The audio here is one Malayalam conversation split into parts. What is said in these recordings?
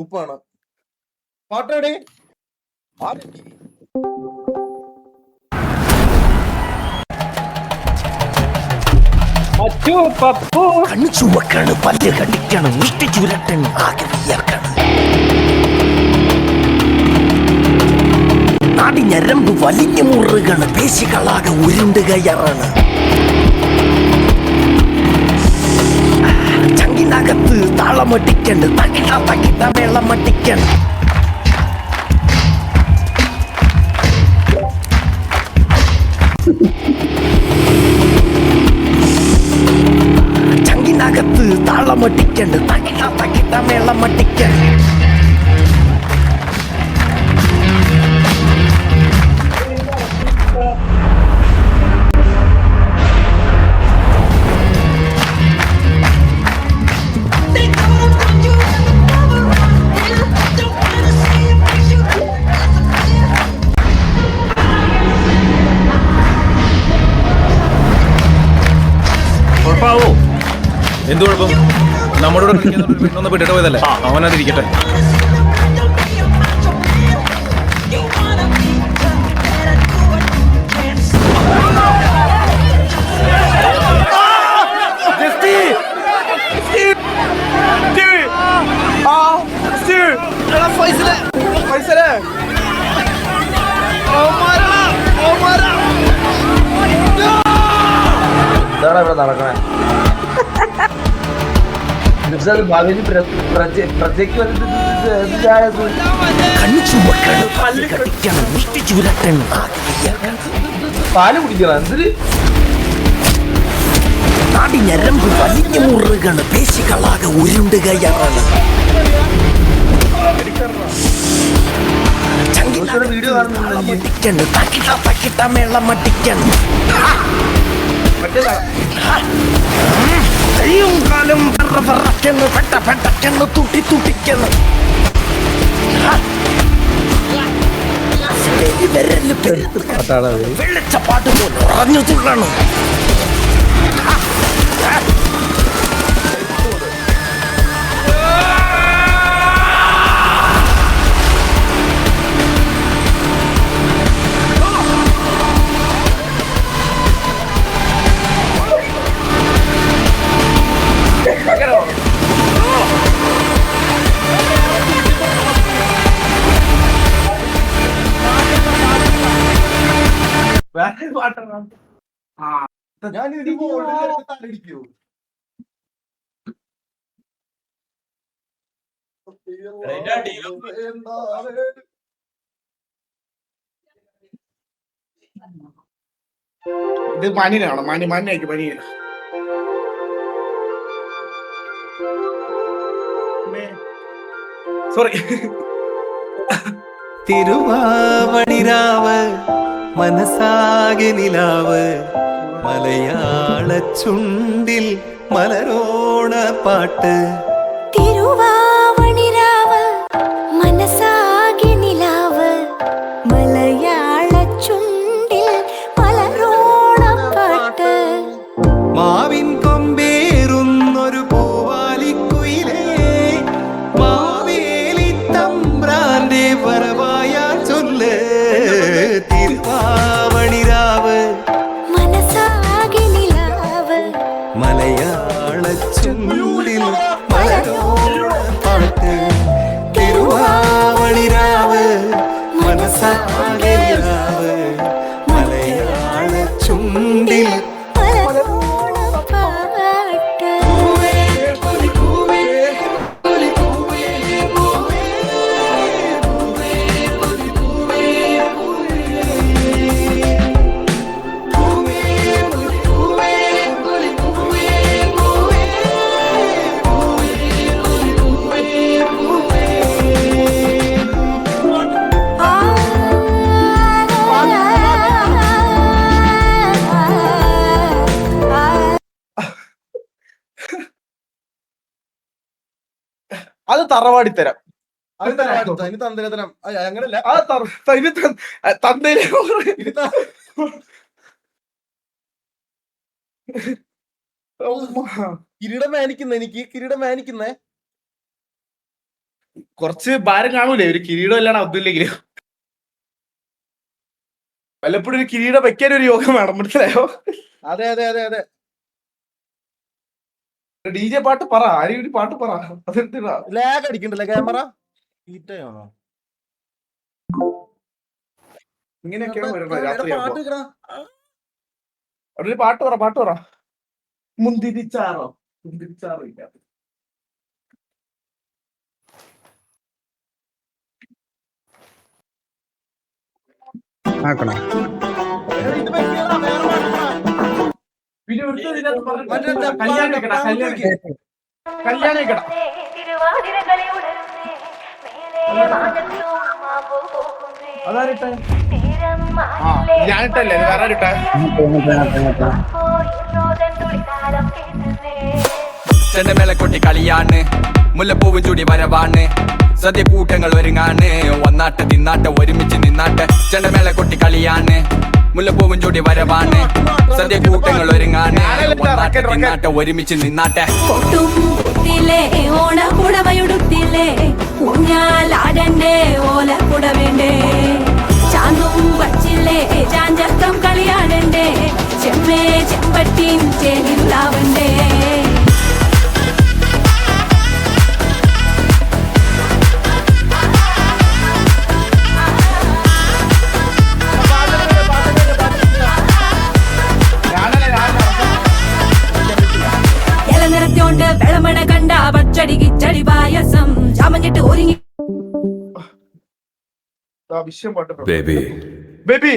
ഉപ്പാണ് പാട്ടോടെ കണ്ണു ചുവക്കാണ്, പല്ല് കടിക്കണം, മുഷ്ടി ചുരട്ടൻ ആകെ വിയർക്കണം. നാടി ഞരമ്പ് വലിഞ്ഞു മുറുകണ്, പേശികളാകെ ഉരുണ്ടുകയറാണ്. ചങ്കിനകത്ത് താളമട്ടിക്കണ്ട്, തക്കിട്ട തക്കിട്ട വെള്ളമട്ടിക്കണം. ചങ്കിനകത്ത് താളമട്ടിക്കണ്ട്, തക്കിട്ട തക്കിട്ട വെള്ളമട്ടിക്കണം. എന്ത് കുഴപ്പം? നമ്മുടെ കൂടെ പെണ്ണൊന്ന് പെട്ടിട്ട് പോയതല്ലേ, അവനതിരിക്കട്ടെ. എന്താണ് ഇവിടെ നടക്കണേ? പാല് കുടിക്കണം. എന്തൊരു നാടി ഞരമ്പ് വലിഞ്ഞു മുറുകണ്, പേശികളാകെ ഉരുണ്ടുകയാണ്. വീഡിയോ കാണുന്നുണ്ട്. തക്കിട്ട തക്കിട്ട മേളമട്ടിക്കണം. കയ്യും കാലും പറന്ന് പെട്ട പെട്ടക്കെന്ന് തുട്ടി തുട്ടിക്കണം. വിരല് വെള്ളച്ചപ്പാട്ട് പോലെ ഉറഞ്ഞു തുള്ളണം. ഇത് മനിനാണോ? മനിയായിരിക്കും. Mania sorry. തിരുവാവണിരാവ് മനസാകെ നിലാവ്, മലയാള ചുണ്ടിൽ മലരോണ പാട്ട്. തിരുവാവണിരാവ് മനസാകെ നിലാവ്, മലയാള ചുണ്ടിൽ മലരോണ പാട്ട്. മാവിൻ കൊമ്പേറുന്നൊരു പൂവാലിക്കുയിലേ, മാവേലി തമ്പ്രാന്റെ വരവായാ ചൊല്ല്. തിരുവാവണിരാവ് മനസാകെ നിലാവ്, മലയാള ചുണ്ടിൽ മലരോണ പാട്ട്. തിരുവാവണിരാവ് മനസാകെ നിലാവ്, മലയാള ചുണ്ടിൽ മലരോണ പാട്ട്. അത് തറവാടിത്തരം. തന്തരതനം അങ്ങനല്ല. കിരീടം മേനിക്കുന്ന എനിക്ക് കിരീടം മേനിക്കുന്നേ. കുറച്ച് ഭാരം കാണൂലേ ഒരു കിരീടം അല്ലാണ് അബ്ദുല്ലെങ്കിലും. വല്ലപ്പോഴും ഒരു കിരീടം വെക്കാൻ ഒരു യോഗം വേണം, മനസ്സിലായോ? അതെ അതെ അതെ അതെ. DJ പാട്ട് പറ, ആരെയും ഒരു പാട്ട് പറ. അതെന്താ ലാഗ് അടിക്കണ്ടല്ലേ ക്യാമറ? ഈറ്റയാണോ ഇങ്ങനെയൊക്കെയാണ് വരുന്നത് രാത്രി പാട്ട് വെക്കണ? അവിടെ പാട്ട് പറ. മുന്തിരിച്ചാറോ ഇല്ല. ഇത് വെക്കണ, വേറെ പാട്ട് പറ. പിന്നെ ഒരുത്തൻ ഇതിനകത്ത് പറഞ്ഞിട്ട് മറ്റേ കല്യാണം വെക്കടാ, കല്യാണം വെക്കടാ. അതാരിട്ടെ? ഞാനിട്ടല്ലേ, വേറെ ആരിട്ടെ? ചെണ്ടമേളക്കൊട്ടി കളിയാണ്, മുല്ലപ്പൂവും ചൂടി വരവാണ്, സദ്യ കൂട്ടങ്ങൾ ഒരുങ്ങാണ്, ഒന്നാട്ട് തിന്നാട്ട് ഒരുമിച്ച് നിന്നാട്ട്. ചെണ്ടമേളക്കൊട്ടി കളിയാണ്, മുല്ലപ്പൂവും ചൂടി വരവാണ്, സദ്യ കൂട്ടങ്ങൾ ഒരുങ്ങാണ്, ഒന്നാട്ട് തിന്നാട്ട് ഒരുമിച്ച് നിന്നാട്ടെ. ഓണക്കുടവയുടുത്തില്ലേ ഊഞ്ഞാലാടണ്ടേ ഓലക്കുട വേണ്ടേ ചാന്തും വച്ചില്ലേ ചാഞ്ചക്കം കളിയാടണ്ടേ ചെമ്മേ ചെമ്പട്ടിൻ ചേലിലാവണ്ടേ. ഇലനിറത്തോണ്ട് വെളമണ കണ്ട പച്ചടി കിച്ചടി പായസം ചാമഞ്ഞിട്ട് ഒരുങ്ങി. വിഷയം പാട്ട് ബേബി ബേബി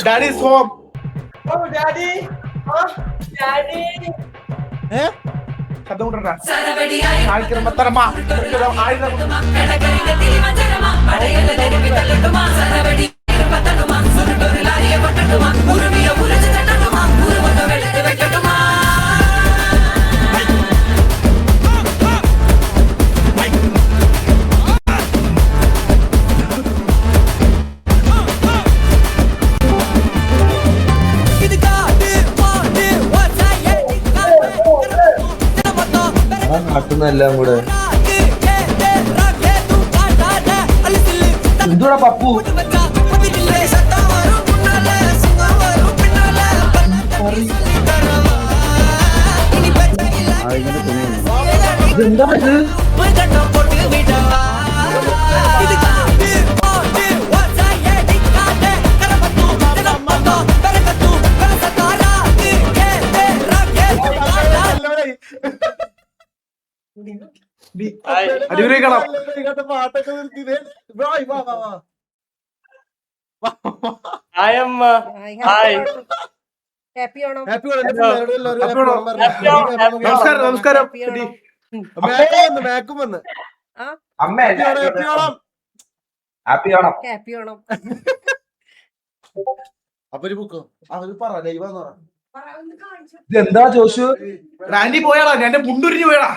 ഡാഡീസ് ഹോം. കഥ കൊണ്ടുവരാ നടത്തുന്നെല്ലാം കൂടെ എന്തുവാ പപ്പു? ഇതെന്താ ഇത്? അടിപൊളിയാക്കണം. പാട്ടൊക്കെ നിർത്തിയത്. നമസ്കാരം നമസ്കാരം. മാക്കും വന്ന് അപ്പൊ ഒരു ബുക്കോ അവര് പറ ലൈവാന്ന് പറ. ഇതെന്താ ജോഷു? റാൻഡി പോയാടാ, എന്റെ മുണ്ടുരിഞ്ഞു പോയടാ,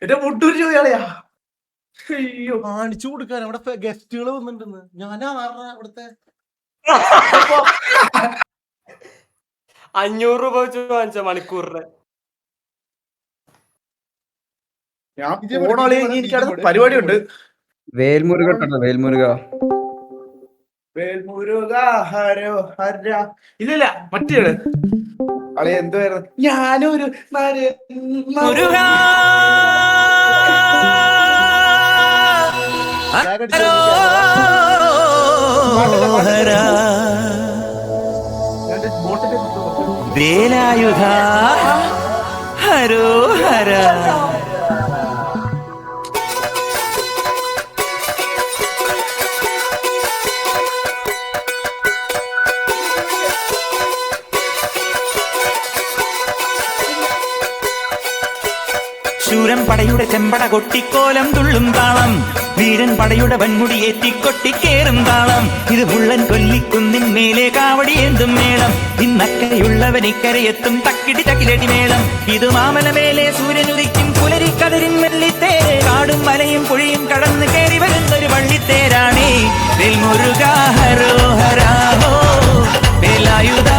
എന്റെ മുണ്ടുരിഞ്ഞു പോയാളയാ. അയ്യോ, കാണിച്ചു കൊടുക്കാൻ അവിടെ ഗസ്റ്റുകൾ വന്നിട്ടുണ്ടെന്ന്. ഞാനാ അവിടുത്തെ 500 രൂപ വെച്ച് വാങ്ങിച്ച മണിക്കൂറിന്. ഞാൻ പോണോളി, എനിക്കത് പരിപാടിയുണ്ട്. വേൽമുരുക വേൽമുരുക വേൽമുരുക ഹരോ ഹര. ഇല്ലില്ല, മറ്റേ അളെ എന്തുവായിരുന്നു, ഞാനൊരു വേലായുധ ഹരോ ഹര. ശൂരൻ പടയുടെ ചെമ്പട കൊട്ടിക്കോലം തുള്ളും താളം, വീരൻ പടയുടെ വൻമുടിയേറ്റിക്കൊട്ടിക്കേറും താളം. ഇത് മുള്ളൻ കൊല്ലിക്കുന്നിൻ മേലെ കാവടിയേന്തും മേളം, ഇന്നക്കരയുള്ളവൻ ഇക്കരയെത്തും തക്കിടി തകിലടി മേളം. ഇത് മാമലമേലെ സൂര്യനുദിക്കും പുലരിക്കതിരിൻ വെള്ളിത്തേര്, കാടും മലയും പുഴയും കടന്ന് കയറി വരുന്നൊരു വള്ളിത്തേരാണേ. വേൽമുരുക ഹരോ ഹരാഹോ വേലായുധ.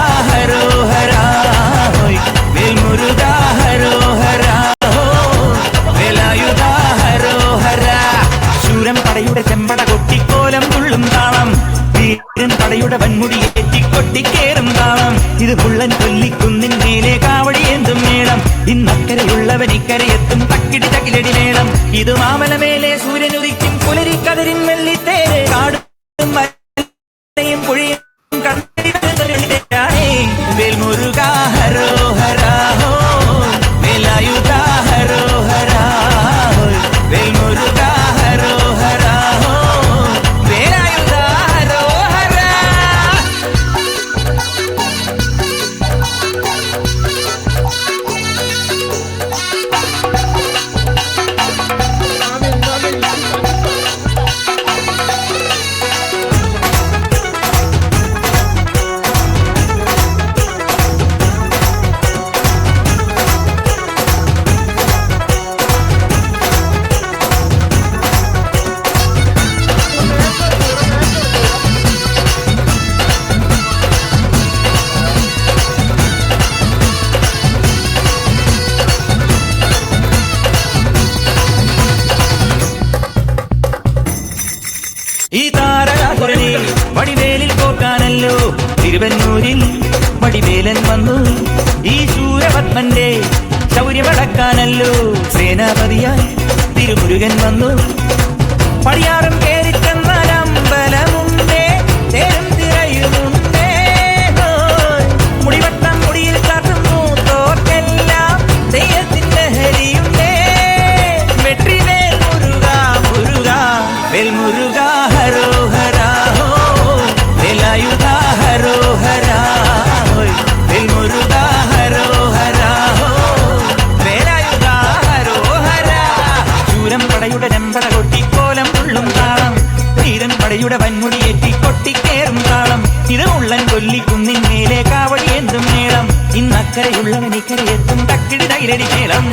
ഇത് മുള്ളൻ കൊല്ലിക്കുന്നിൻ മേലെ കാവടി എന്തും മേളം ഇന്നക്കരയുള്ളവൻ ഇക്കരയെത്തും തക്കിടി തകിലടി മേളം ഇത് മാമലമേലെ സൂര്യനുദിക്കും പുലരി കതിരിൻ വെള്ളിത്തേരെ കാടും മലയും പുഴയും വേൽമുരുകാ ഹരോ ഹരാ ഹോ വേലായുധാ ഹരോ ഹരാ ഹോ വേൽമുരുകാ ഹരോ ഹരാ ഹോ വേലായുധാ ഹരോ ഹരാ. ഈ താരകാസുരനെ വടിവേലിൽ പോക്കാനല്ലോ തിരുവന്നൂരിൽ വടിവേലൻ വന്നു ഈ ശൂരപത്മന്റെ ശൗര്യമടക്കാനല്ലോ സേനാപതിയായി തിരുമുരുകൻ വന്നു പടിയാറും കേറിച്ചെന്നാലമ്പലമുണ്ടേ തേരും തിരയുമുണ്ടേ മുടിവട്ടം മുടിയിൽ കാട്ടുന്നു തോക്കെല്ലാം തെയ്യത്തിന്റെ ഹരിയുണ്ടേ വെട്രിവേൽ മുരുകാ മുരുകാ വേൽമുരുകാ ഹരോ ഹരാ ഹോ വേലായുധാ ഹരോ ഹരാ ഹോ വേൽമുരുകാ ഹരോ ഹരാ ഹോ വേലായുധാ ഹരോ ഹരാ. ശൂരം പടയുടെ ചെമ്പട കൊട്ടിക്കോലം തുള്ളും താളം ധീരൻ പടയുടെ വൻമുടിയേറ്റി കൊട്ടിക്കേറും താളം ഇത് ഉള്ളൻ കൊല്ലിക്കുന്നിൻ മേലെ കാവടി എന്തും മേളം ഇന്നക്കരയുള്ളവൻ ഇക്കരയെത്തും തക്കിടി തകിലടി മേളം.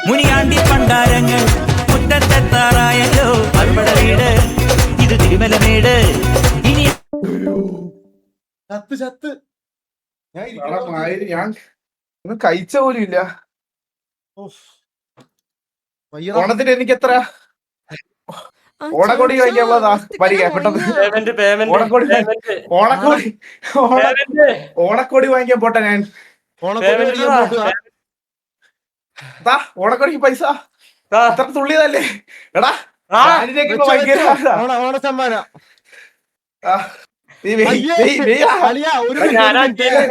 മുനിയാണ്ടി പണ്ടാരങ്ങൾ മുറ്റത്തെത്താറായല്ലോ അമ്പട വീട് ഇത് തിരുമലമേട് ഇനി ചത്ത് ചത്ത് ഞാൻ എടാ മായിരി, ഞാൻ ഒന്നും കഴിച്ച പോലും ഇല്ല. ഓണത്തിന് എനിക്ക് എത്ര ഓണക്കോടി വാങ്ങിക്കാനുള്ളതാ വരിക പെട്ടെന്ന്. ഓണക്കോടി ഓണക്കോടി ഓണക്കോടി വാങ്ങിക്കാൻ പോട്ടെ ഞാൻ. ഓണക്കോടിക്ക് പൈസ അത്ര തുള്ളിയതല്ലേ എടാ. ഓണസമ്മാനം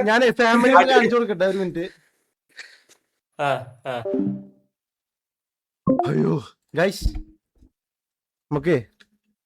ഞാൻ ഫാമിലി കാണിച്ചു കൊടുക്കട്ടെ ഒരു മിനിറ്റ്. അയ്യോ ഗൈസ് നമുക്ക്